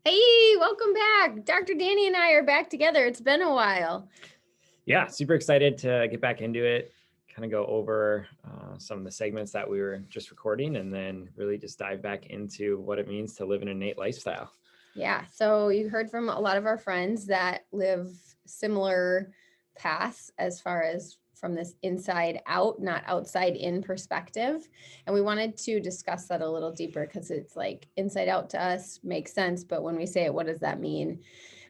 Hey, welcome back. Dr. Danny and I are back together. It's been a while. Yeah, super excited to get back into it, kind of go over some of the segments that we were just recording, and then really just dive back into what it means to live an innate lifestyle. Yeah, so you heard from a lot of our friends that live similar paths as far as from this inside out, not outside in perspective. And we wanted to discuss that a little deeper because it's like inside out to us makes sense. But when we say it, what does that mean?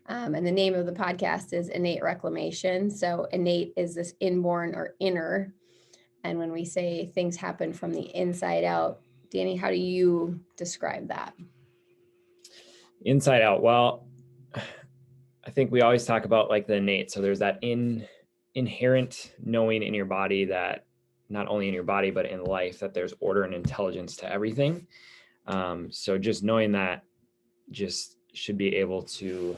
And the name of the podcast is Innate Reclamation. So innate is this inborn or inner. And when we say things happen from the inside out, Danny, how do you describe that? Inside out. Well, I think we always talk about like the innate. So there's that inherent knowing in your body that not only in your body, but in life, that there's order and intelligence to everything. So just knowing that just should be able to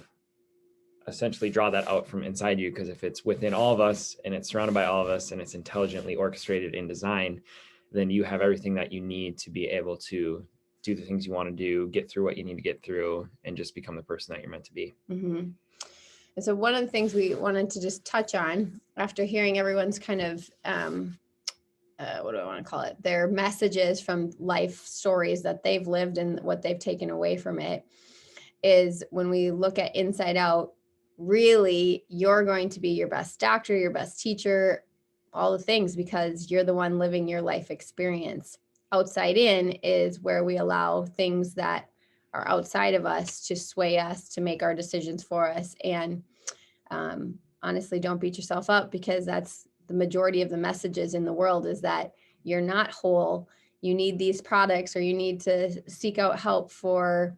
essentially draw that out from inside you, because if it's within all of us and it's surrounded by all of us and it's intelligently orchestrated in design, then you have everything that you need to be able to do the things you want to do, get through what you need to get through, and just become the person that you're meant to be. Mm-hmm. And so one of the things we wanted to just touch on after hearing everyone's kind of what do I want to call it? Their messages from life stories that they've lived and what they've taken away from it is when we look at inside out, really, you're going to be your best doctor, your best teacher, all the things, because you're the one living your life experience. Outside in is where we allow things that are outside of us to sway us, to make our decisions for us. And honestly, don't beat yourself up, because that's the majority of the messages in the world, is that you're not whole. You need these products, or you need to seek out help for,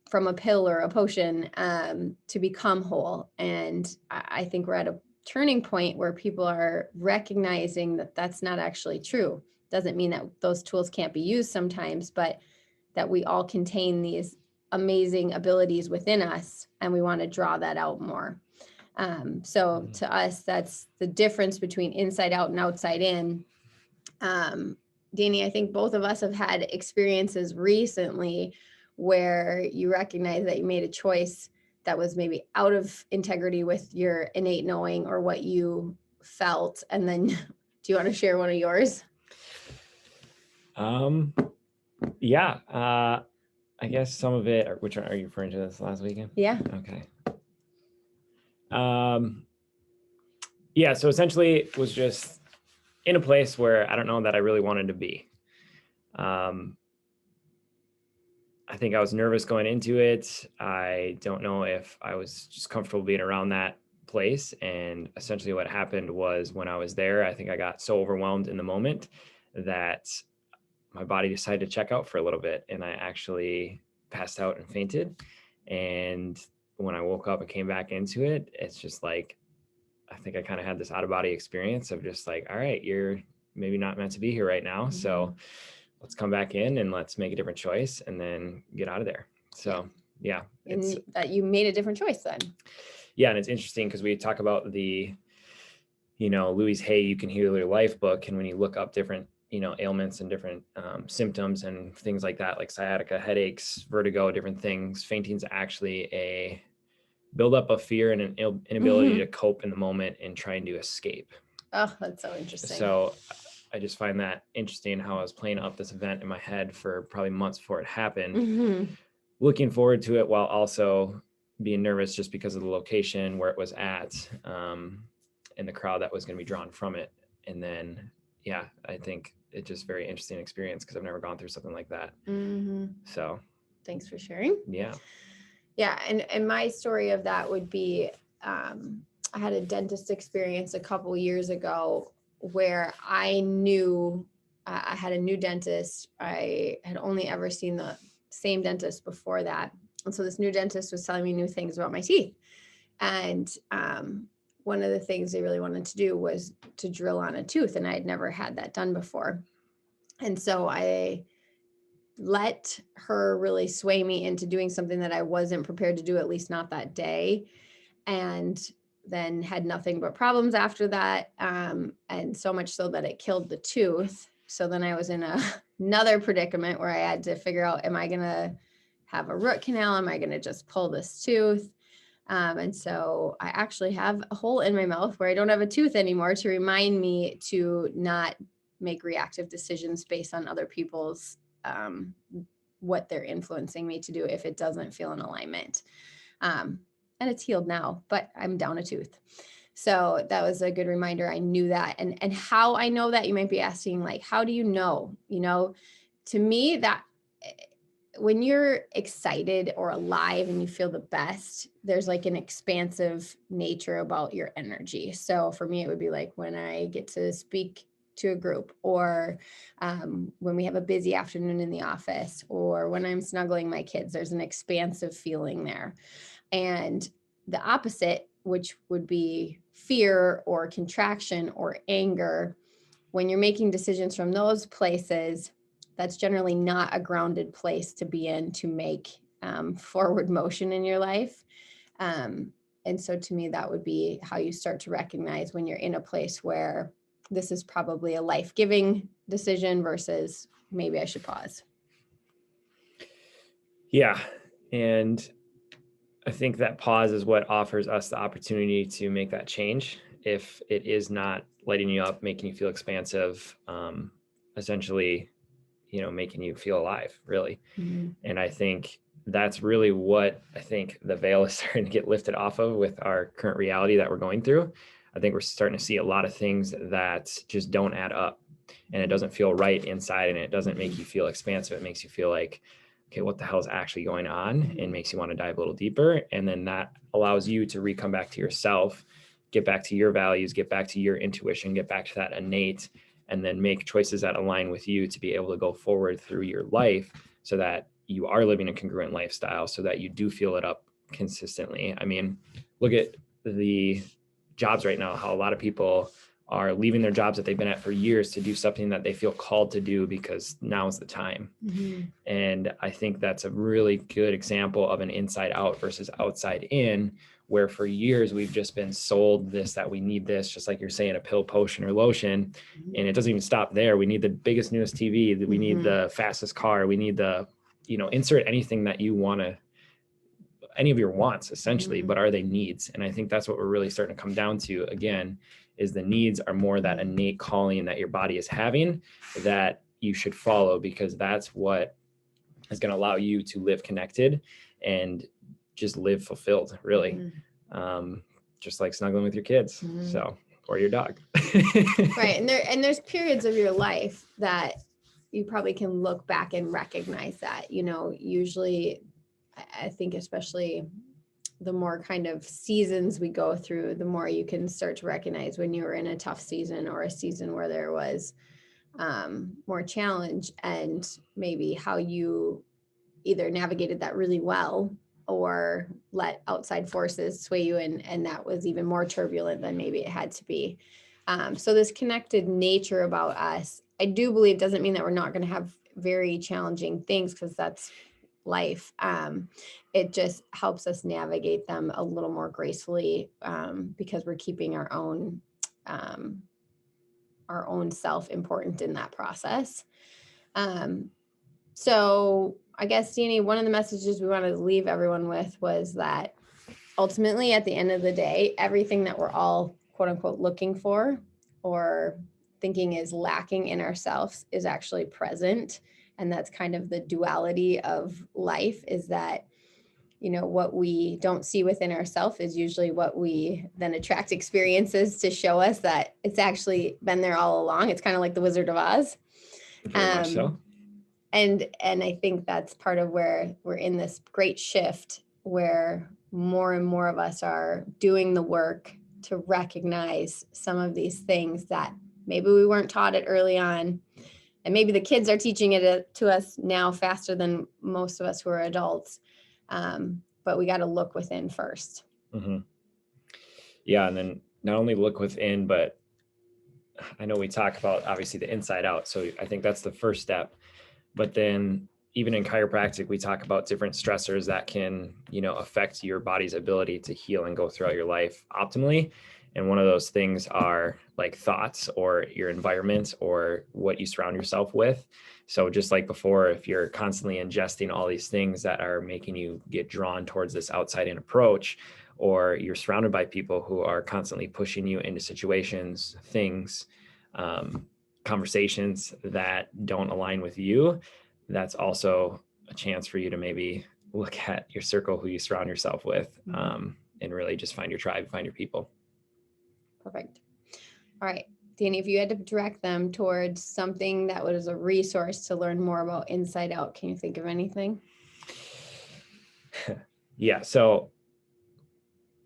from a pill or a potion to become whole. And I think we're at a turning point where people are recognizing that that's not actually true. Doesn't mean that those tools can't be used sometimes, but that we all contain these amazing abilities within us, and we want to draw that out more. So to us, that's the difference between inside out and outside in. Danny, I think both of us have had experiences recently where you recognize that you made a choice that was maybe out of integrity with your innate knowing or what you felt. And then do you want to share one of yours? Yeah. I guess some of it, which are you referring to this last weekend? Yeah. Okay. Yeah. So essentially it was just in a place where I don't know that I really wanted to be. I think I was nervous going into it. I don't know if I was just comfortable being around that place. And essentially what happened was, when I was there, I think I got so overwhelmed in the moment that my body decided to check out for a little bit, and I actually passed out and fainted. And when I woke up and came back into it, it's just like, I think I kind of had this out of body experience of just like, all right, you're maybe not meant to be here right now. Mm-hmm. So let's come back in and let's make a different choice and then get out of there. So yeah. And that you made a different choice then. Yeah. And it's interesting because we talk about the, Louise Hay, You Can Heal Your Life book. And when you look up different, ailments and different symptoms and things like that, like sciatica, headaches, vertigo, different things, fainting is actually a buildup of fear and an inability to cope in the moment and trying to escape. Oh, that's so interesting. So I just find that interesting how I was playing up this event in my head for probably months before it happened, looking forward to it while also being nervous just because of the location where it was at, and the crowd that was going to be drawn from it. And then, yeah, I think it's just very interesting experience because I've never gone through something like that. So thanks for sharing. Yeah. Yeah. And my story of that would be, I had a dentist experience a couple years ago where I knew I had a new dentist. I had only ever seen the same dentist before that. And so this new dentist was telling me new things about my teeth. And one of the things they really wanted to do was to drill on a tooth. And I had never had that done before. And so I let her really sway me into doing something that I wasn't prepared to do, at least not that day. And then had nothing but problems after that. And so much so that it killed the tooth. So then I was in another predicament where I had to figure out, am I going to have a root canal? Am I going to just pull this tooth? And so I actually have a hole in my mouth where I don't have a tooth anymore to remind me to not make reactive decisions based on other people's, what they're influencing me to do if it doesn't feel in alignment. And it's healed now, but I'm down a tooth. So that was a good reminder. I knew that. And how I know that, you might be asking, like, how do you know? To me, that when you're excited or alive and you feel the best, there's like an expansive nature about your energy. So for me, it would be like when I get to speak to a group, or when we have a busy afternoon in the office, or when I'm snuggling my kids, there's an expansive feeling there. And the opposite, which would be fear or contraction or anger, when you're making decisions from those places, that's generally not a grounded place to be in to make forward motion in your life. And so to me, that would be how you start to recognize when you're in a place where this is probably a life-giving decision versus maybe I should pause. Yeah. And I think that pause is what offers us the opportunity to make that change. If it is not lighting you up, making you feel expansive, essentially, making you feel alive, really. Mm-hmm. And I think that's really what I think the veil is starting to get lifted off of with our current reality that we're going through. I think we're starting to see a lot of things that just don't add up, and it doesn't feel right inside, and it doesn't make you feel expansive. It makes you feel like, okay, what the hell is actually going on? And makes you want to dive a little deeper. And then that allows you to come back to yourself, get back to your values, get back to your intuition, get back to that innate, and then make choices that align with you to be able to go forward through your life so that you are living a congruent lifestyle, so that you do feel it up consistently. I mean, look at the jobs right now, how a lot of people are leaving their jobs that they've been at for years to do something that they feel called to do because now is the time. Mm-hmm. And I think that's a really good example of an inside out versus outside in, where for years we've just been sold this, that we need this, just like you're saying, a pill, potion, or lotion. And it doesn't even stop there. We need the biggest, newest TV. We need the fastest car. We need the, insert anything that you want to, any of your wants essentially, but are they needs? And I think that's what we're really starting to come down to again, is the needs are more that innate calling that your body is having that you should follow, because that's what is going to allow you to live connected and just live fulfilled, really. Just like snuggling with your kids. So, or your dog. Right. And there's periods of your life that you probably can look back and recognize that, usually I think especially the more kind of seasons we go through, the more you can start to recognize when you were in a tough season or a season where there was more challenge, and maybe how you either navigated that really well or let outside forces sway you, and that was even more turbulent than maybe it had to be. So this connected nature about us, I do believe, doesn't mean that we're not going to have very challenging things, because that's life. It just helps us navigate them a little more gracefully, because we're keeping our own self important in that process. So I guess, Deanie, one of the messages we wanted to leave everyone with was that ultimately, at the end of the day, everything that we're all quote unquote looking for or thinking is lacking in ourselves is actually present. And that's kind of the duality of life, is that, what we don't see within ourselves is usually what we then attract experiences to show us that it's actually been there all along. It's kind of like the Wizard of Oz. Very much so. And I think that's part of where we're in this great shift, where more and more of us are doing the work to recognize some of these things that maybe we weren't taught it early on. And maybe the kids are teaching it to us now faster than most of us who are adults. But we got to look within first. Yeah. And then not only look within, but I know we talk about obviously the inside out. So I think that's the first step. But then even in chiropractic, we talk about different stressors that can, affect your body's ability to heal and go throughout your life optimally. And one of those things are like thoughts or your environment or what you surround yourself with. So just like before, if you're constantly ingesting all these things that are making you get drawn towards this outside in approach, or you're surrounded by people who are constantly pushing you into situations, things, conversations that don't align with you, that's also a chance for you to maybe look at your circle, who you surround yourself with, and really just find your tribe, find your people. Perfect. All right, Danny, if you had to direct them towards something that was a resource to learn more about Inside Out, can you think of anything? Yeah. So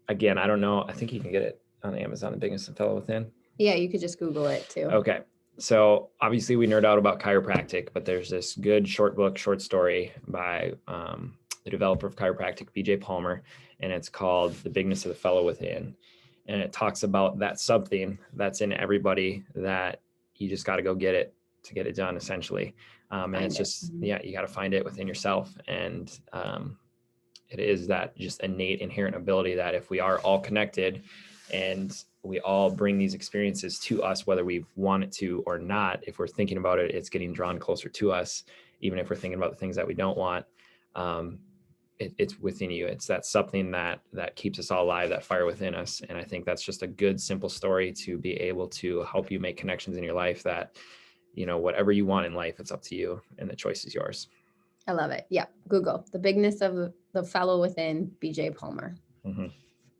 again, I don't know. I think you can get it on Amazon, The Bigness of the Fellow Within. Yeah, you could just Google it too. Okay. So obviously we nerd out about chiropractic, but there's this good short story by the developer of chiropractic, BJ Palmer, and it's called The Bigness of the Fellow Within. And it talks about that something that's in everybody that you just got to go get it to get it done, essentially. And it's just, yeah, you got to find it within yourself. And it is that just innate, inherent ability that if we are all connected and we all bring these experiences to us, whether we want it to or not, if we're thinking about it, it's getting drawn closer to us, even if we're thinking about the things that we don't want. It's within you. It's that something that keeps us all alive, that fire within us. And I think that's just a good, simple story to be able to help you make connections in your life that, whatever you want in life, it's up to you and the choice is yours. I love it. Yeah. Google The Bigness of the Fellow Within, BJ Palmer. Mm-hmm.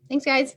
Thanks, guys.